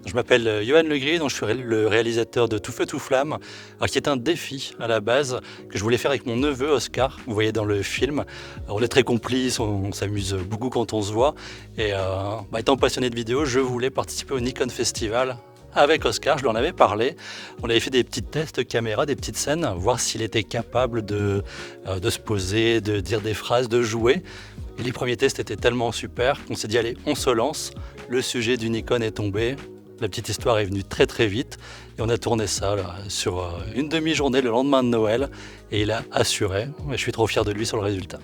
Je m'appelle Johan Legris, donc je suis le réalisateur de Tout feu, tout flamme, alors qui est un défi à la base que je voulais faire avec mon neveu Oscar. Vous voyez dans le film, on est très complices, on s'amuse beaucoup quand on se voit. Et étant passionné de vidéo, je voulais participer au Nikon Festival avec Oscar. Je lui en avais parlé. On avait fait des petits tests caméra, des petites scènes, voir s'il était capable de se poser, de dire des phrases, de jouer. Et les premiers tests étaient tellement super qu'on s'est dit allez, on se lance. Le sujet du Nikon est tombé. La petite histoire est venue très très vite et on a tourné ça là, sur une demi-journée le lendemain de Noël et il a assuré. Je suis trop fier de lui sur le résultat.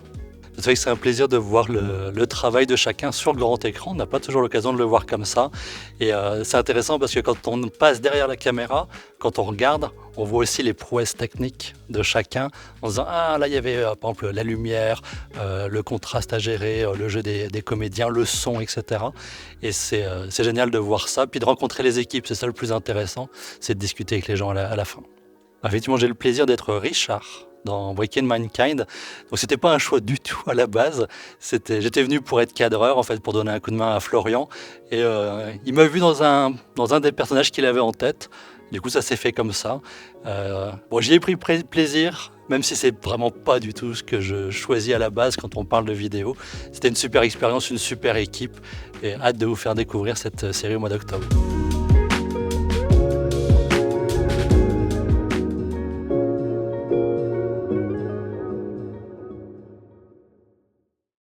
C'est vrai que c'est un plaisir de voir le travail de chacun sur le grand écran. On n'a pas toujours l'occasion de le voir comme ça. Et c'est intéressant parce que quand on passe derrière la caméra, quand on regarde, on voit aussi les prouesses techniques de chacun en se disant ah là il y avait par exemple la lumière, le contraste à gérer, le jeu des comédiens, le son, etc. Et c'est génial de voir ça, puis de rencontrer les équipes, c'est ça le plus intéressant, c'est de discuter avec les gens à la fin. Effectivement, j'ai le plaisir d'être Richard dans Breaking Mankind. Donc c'était pas un choix du tout à la base. J'étais venu pour être cadreur en fait, pour donner un coup de main à Florian. Et il m'a vu dans un des personnages qu'il avait en tête. Du coup, ça s'est fait comme ça. J'y ai pris plaisir, même si c'est vraiment pas du tout ce que je choisis à la base quand on parle de vidéo. C'était une super expérience, une super équipe. Et hâte de vous faire découvrir cette série au mois d'octobre.